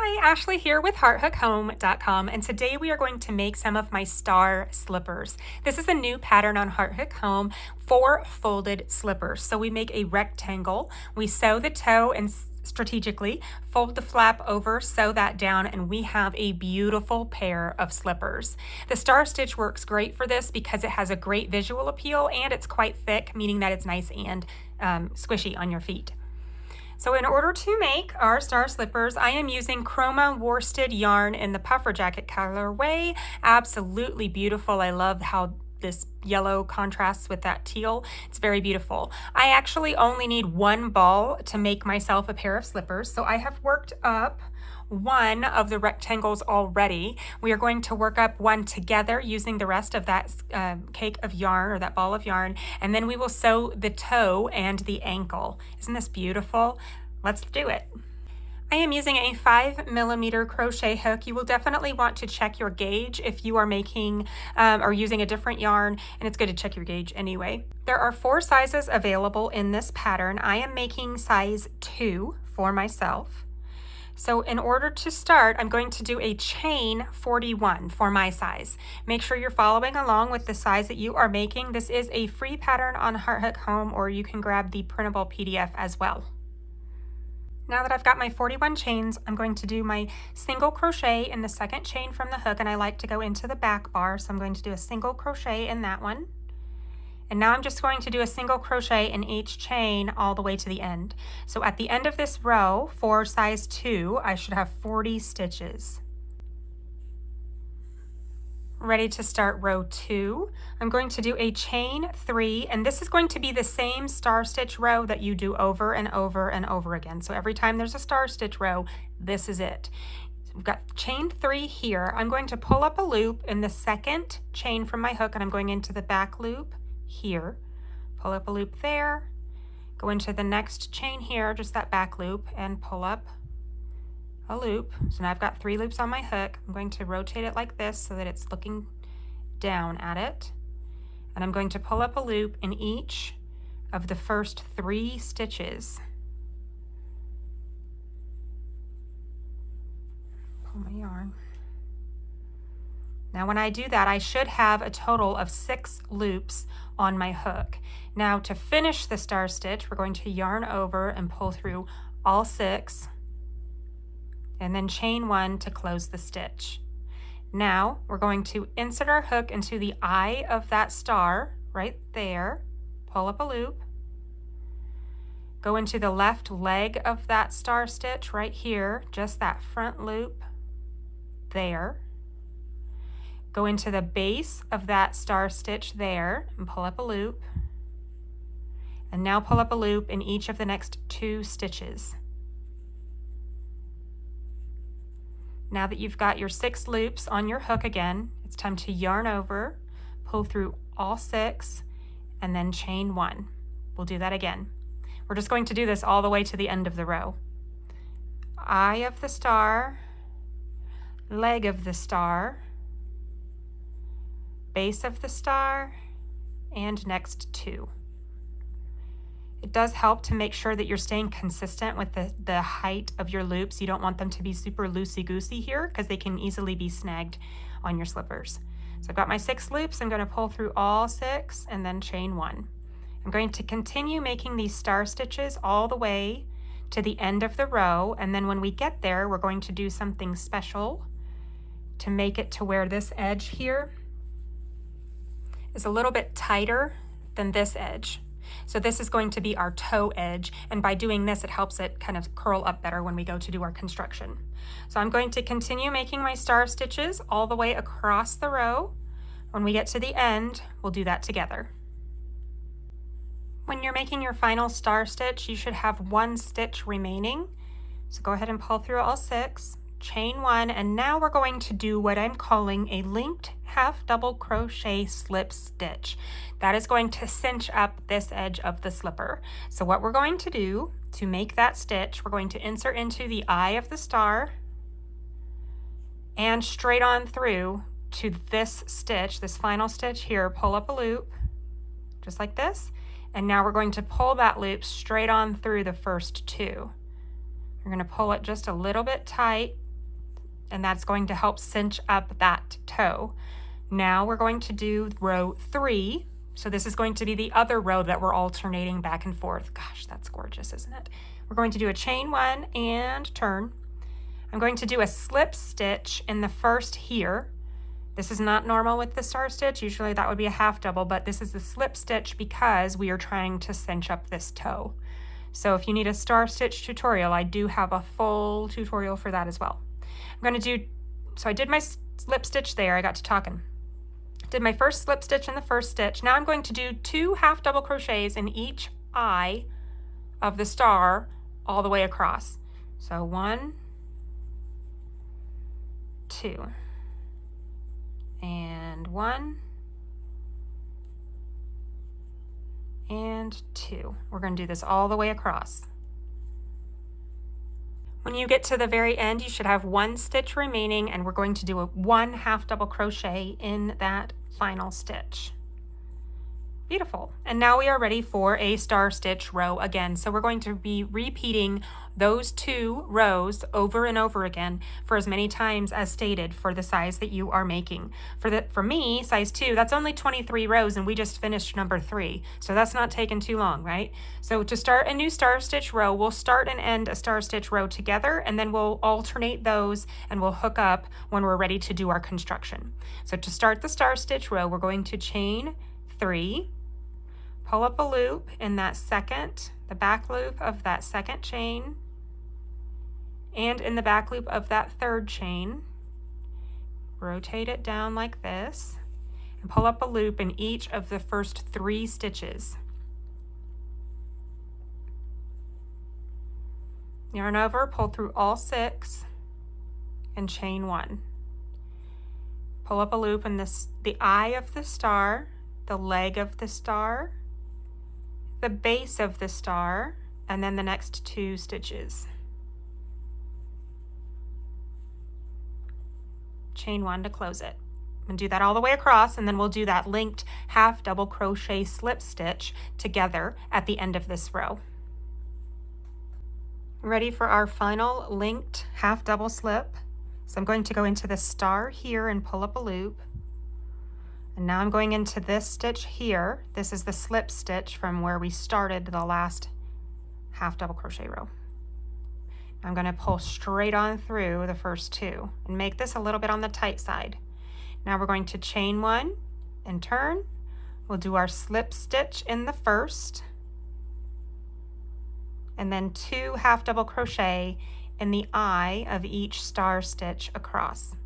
Hi, Ashley here with HeartHookHome.com, and today we are going to make some of my star slippers. This is a new pattern on HeartHook Home for folded slippers. So we make a rectangle, we sew the toe and strategically fold the flap over, sew that down, and we have a beautiful pair of slippers. The star stitch works great for this because it has a great visual appeal and it's quite thick, meaning that it's nice and squishy on your feet. So in order to make our star slippers, I am using chroma worsted yarn in the puffer jacket colorway. Absolutely beautiful. I love how this yellow contrasts with that teal. It's very beautiful. I actually only need one ball to make myself a pair of slippers. So I have worked up one of the rectangles already. We are going to work up one together using the rest of that cake of yarn, or that ball of yarn, and then we will sew the toe and the ankle. Isn't this beautiful? Let's do it. I am using a 5mm crochet hook. You will definitely want to check your gauge if you are making or using a different yarn, and it's good to check your gauge anyway. There are 4 sizes available in this pattern. I am making size 2 for myself. So in order to start, I'm going to do a chain 41 for my size. Make sure you're following along with the size that you are making. This is a free pattern on HeartHook Home, or you can grab the printable PDF as well. Now that I've got my 41 chains, I'm going to do my single crochet in the second chain from the hook, and I like to go into the back bar, so I'm going to do a single crochet in that one. And now I'm just going to do a single crochet in each chain all the way to the end. So at the end of this row, for size 2, I should have 40 stitches. Ready to start row 2. I'm going to do a chain 3, and this is going to be the same star stitch row that you do over and over and over again. So every time there's a star stitch row, this is it. So we've got chain 3 here. I'm going to pull up a loop in the second chain from my hook, and I'm going into the back loop here, pull up a loop there, go into the next chain here, just that back loop, and pull up a loop. So now I've got 3 loops on my hook. I'm going to rotate it like this so that it's looking down at it, and I'm going to pull up a loop in each of the first 3 stitches. Pull my yarn. Now when I do that, I should have a total of 6 loops on my hook. Now to finish the star stitch, we're going to yarn over and pull through all 6, and then chain 1 to close the stitch. Now we're going to insert our hook into the eye of that star right there, pull up a loop, go into the left leg of that star stitch right here, just that front loop there, go into the base of that star stitch there and pull up a loop, and now pull up a loop in each of the next 2 stitches. Now that you've got your 6 loops on your hook again, it's time to yarn over, pull through all 6, and then chain 1. We'll do that again. We're just going to do this all the way to the end of the row. Eye of the star, leg of the star, base of the star, and next 2. It does help to make sure that you're staying consistent with the height of your loops. You don't want them to be super loosey-goosey here because they can easily be snagged on your slippers. So I've got my 6 loops. I'm going to pull through all 6 and then chain 1. I'm going to continue making these star stitches all the way to the end of the row, and then when we get there, we're going to do something special to make it to where this edge here is a little bit tighter than this edge. So this is going to be our toe edge, and by doing this, it helps it kind of curl up better when we go to do our construction. So I'm going to continue making my star stitches all the way across the row. When we get to the end, we'll do that together. When you're making your final star stitch, you should have 1 stitch remaining. So go ahead and pull through all 6. Chain 1, and now we're going to do what I'm calling a linked half double crochet slip stitch. That is going to cinch up this edge of the slipper. So what we're going to do to make that stitch, we're going to insert into the eye of the star and straight on through to this stitch, this final stitch here, pull up a loop just like this, and now we're going to pull that loop straight on through the first 2. You're going to pull it just a little bit tight and that's going to help cinch up that toe. Now we're going to do row 3. So this is going to be the other row that we're alternating back and forth. Gosh, that's gorgeous, isn't it? We're going to do a chain 1 and turn. I'm going to do a slip stitch in the first here. This is not normal with the star stitch. Usually that would be a half double, but this is the slip stitch because we are trying to cinch up this toe. So if you need a star stitch tutorial, I do have a full tutorial for that as well. I'm going to do, so I did my slip stitch there. I got to talking. Did my first slip stitch in the first stitch. Now I'm going to do 2 half double crochets in each eye of the star all the way across. So 1, 2, and 1, and 2. We're going to do this all the way across. When you get to the very end, you should have 1 stitch remaining, and we're going to do a 1 half double crochet in that final stitch. Beautiful. And now we are ready for a star stitch row again. So we're going to be repeating those 2 rows over and over again for as many times as stated for the size that you are making. For me, size 2, that's only 23 rows, and we just finished number 3. So that's not taking too long, right? So to start a new star stitch row, we'll start and end a star stitch row together, and then we'll alternate those and we'll hook up when we're ready to do our construction. So to start the star stitch row, we're going to chain 3, pull up a loop in that second, the back loop of that second chain, and in the back loop of that third chain. Rotate it down like this, and pull up a loop in each of the first 3 stitches. Yarn over, pull through all 6, and chain 1. Pull up a loop in the eye of the star, the leg of the star, the base of the star, and then the next 2 stitches. Chain 1 to close it. And do that all the way across, and then we'll do that linked half double crochet slip stitch together at the end of this row. Ready for our final linked half double slip. So I'm going to go into the star here and pull up a loop. And now I'm going into this stitch here. This is the slip stitch from where we started the last half double crochet row. I'm going to pull straight on through the first 2 and make this a little bit on the tight side. Now we're going to chain 1 and turn. We'll do our slip stitch in the first, and then 2 half double crochet in the eye of each star stitch across.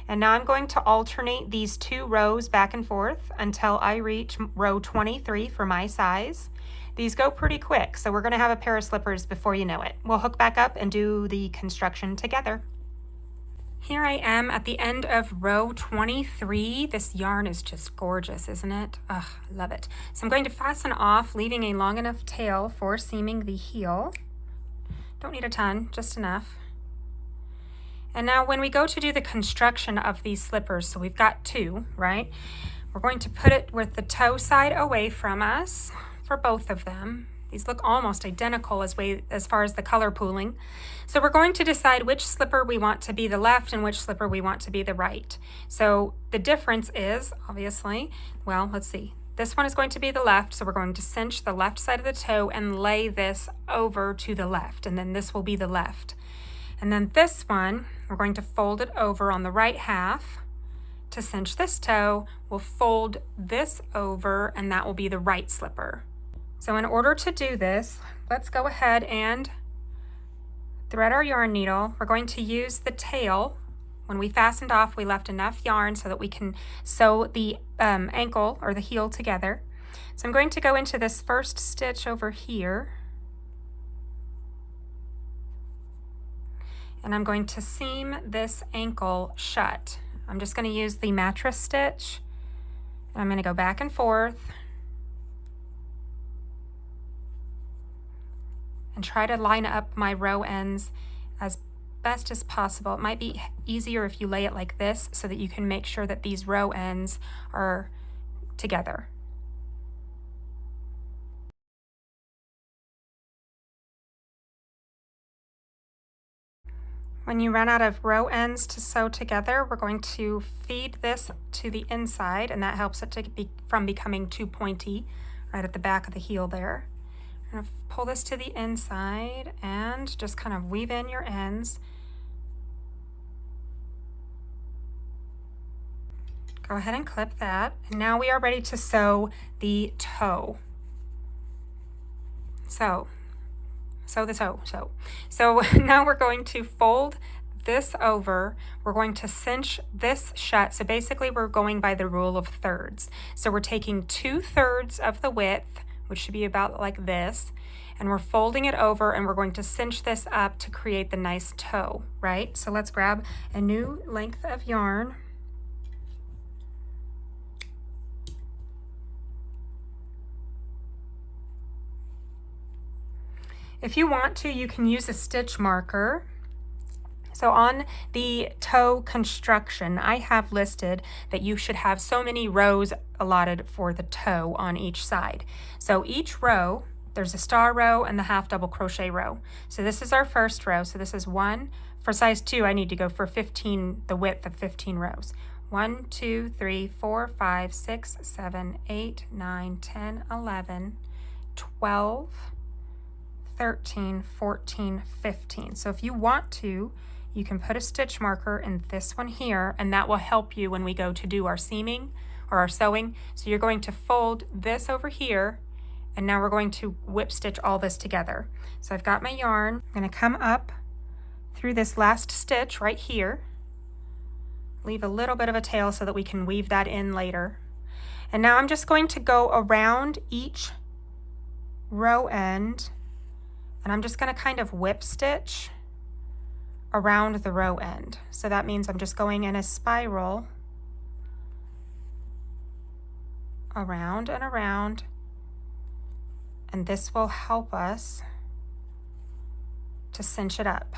And now I'm going to alternate these 2 rows back and forth until I reach row 23 for my size. These go pretty quick, so we're going to have a pair of slippers before you know it. We'll hook back up and do the construction together. Here I am at the end of row 23. This yarn is just gorgeous, isn't it? Ugh, I love it. So I'm going to fasten off, leaving a long enough tail for seaming the heel. Don't need a ton, just enough. And now when we go to do the construction of these slippers, so we've got 2, right? We're going to put it with the toe side away from us for both of them. These look almost identical as far as the color pooling. So we're going to decide which slipper we want to be the left and which slipper we want to be the right. So the difference is, obviously, well, let's see. This one is going to be the left, so we're going to cinch the left side of the toe and lay this over to the left, and then this will be the left. And then this one, we're going to fold it over on the right half. To cinch this toe, we'll fold this over, and that will be the right slipper. So in order to do this, let's go ahead and thread our yarn needle. We're going to use the tail. When we fastened off, we left enough yarn so that we can sew the ankle or the heel together. So I'm going to go into this first stitch over here, and I'm going to seam this ankle shut. I'm just going to use the mattress stitch, and I'm going to go back and forth and try to line up my row ends as best as possible. It might be easier if you lay it like this so that you can make sure that these row ends are together. When you run out of row ends to sew together, we're going to feed this to the inside, and that helps it to from becoming too pointy right at the back of the heel there. We're going to pull this to the inside and just kind of weave in your ends. Go ahead and clip that. And now we are ready to sew the toe. So now we're going to fold this over. We're going to cinch this shut. So basically we're going by the rule of thirds. So we're taking 2/3 of the width, which should be about like this, and we're folding it over, and we're going to cinch this up to create the nice toe, right? So let's grab a new length of yarn. If you want to, you can use a stitch marker. So on the toe construction, I have listed that you should have so many rows allotted for the toe on each side. So each row, there's a star row and the half double crochet row. So this is our first row. So this is 1. For size 2, I need to go for 15, the width of 15 rows. 1, 2, 3, 4, 5, 6, 7, 8, 9, 10, 11, 12, 13, 14, 15. So if you want to, you can put a stitch marker in this one here, and that will help you when we go to do our seaming or our sewing. So you're going to fold this over here, and now we're going to whip stitch all this together. So I've got my yarn. I'm going to come up through this last stitch right here, leave a little bit of a tail so that we can weave that in later. And now I'm just going to go around each row end, and I'm just going to kind of whip stitch around the row end. So that means I'm just going in a spiral around and around, and this will help us to cinch it up.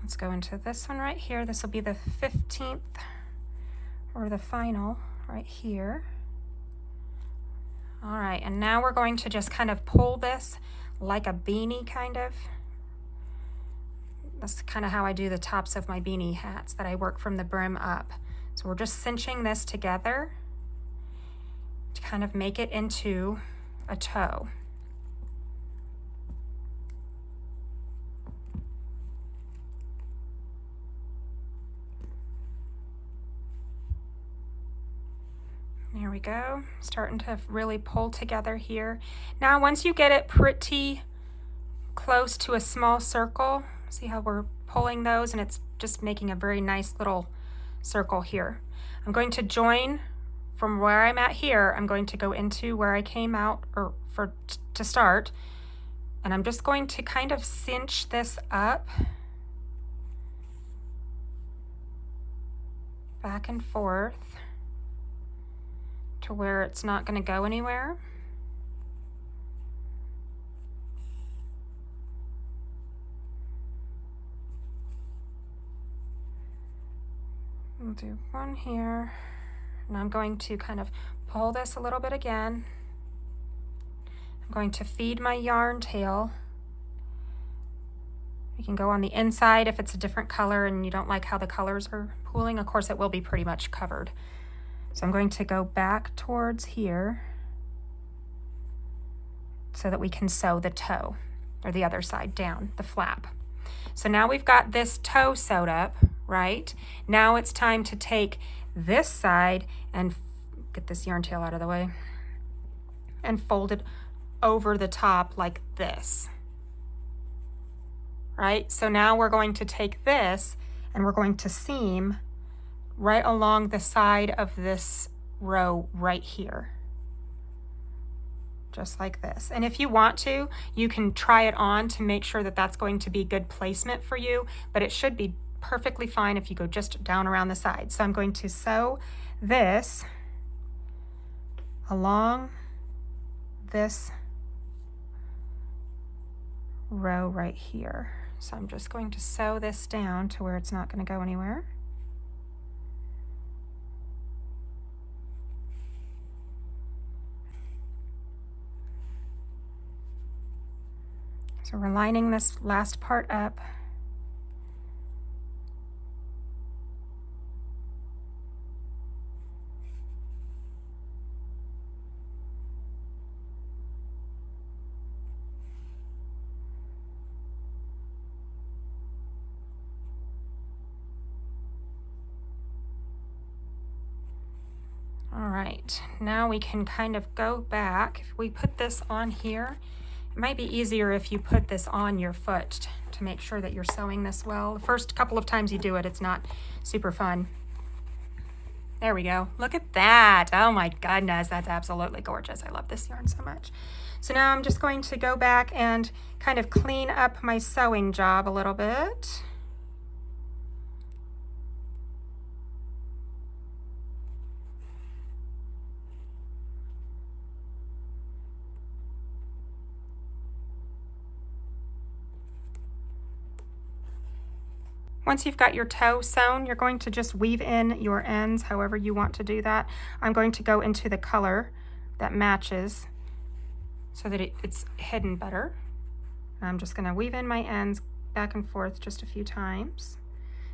Let's go into this one right here. This will be the 15th or the final right here. All right, and now we're going to just kind of pull this like a beanie kind of. That's kind of how I do the tops of my beanie hats, that I work from the brim up. So we're just cinching this together to kind of make it into a toe. There we go, starting to really pull together here. Now once you get it pretty close to a small circle, see how we're pulling those and it's just making a very nice little circle here. I'm going to join from where I'm at here. I'm going to go into where I came out to start, and I'm just going to kind of cinch this up back and forth to where it's not going to go anywhere. We'll do one here, and I'm going to kind of pull this a little bit again. I'm going to feed my yarn tail. You can go on the inside if it's a different color and you don't like how the colors are pooling. Of course, it will be pretty much covered. So I'm going to go back towards here so that we can sew the toe, or the other side down, the flap. So now we've got this toe sewed up, right? Now it's time to take this side and get this yarn tail out of the way and fold it over the top like this, right? So now we're going to take this and we're going to seam right along the side of this row right here, just like this. And if you want to, you can try it on to make sure that that's going to be good placement for you, but it should be perfectly fine if you go just down around the side. So I'm going to sew this along this row right here. So I'm just going to sew this down to where it's not going to go anywhere. So we're lining this last part up. All right, now we can kind of go back. If we put this on here, it might be easier if you put this on your foot to make sure that you're sewing this well. The first couple of times you do it, it's not super fun. There we go. Look at that. Oh my goodness, that's absolutely gorgeous. I love this yarn so much. So now I'm just going to go back and kind of clean up my sewing job a little bit. Once you've got your toe sewn, you're going to just weave in your ends however you want to do that. I'm going to go into the color that matches so that it's hidden better. And I'm just going to weave in my ends back and forth just a few times.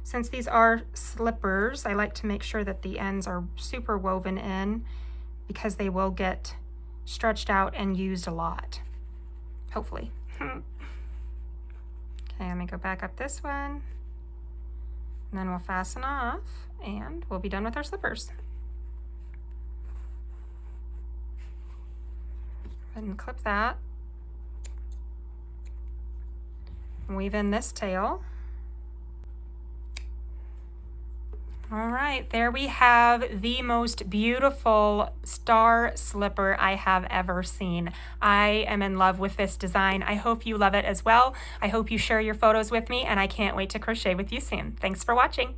Since these are slippers, I like to make sure that the ends are super woven in because they will get stretched out and used a lot, hopefully. Okay, let me go back up this one. And then we'll fasten off and we'll be done with our slippers. Go ahead and clip that. Weave in this tail. All right, there we have the most beautiful star slipper I have ever seen. I am in love with this design. I hope you love it as well. I hope you share your photos with me, and I can't wait to crochet with you soon. Thanks for watching.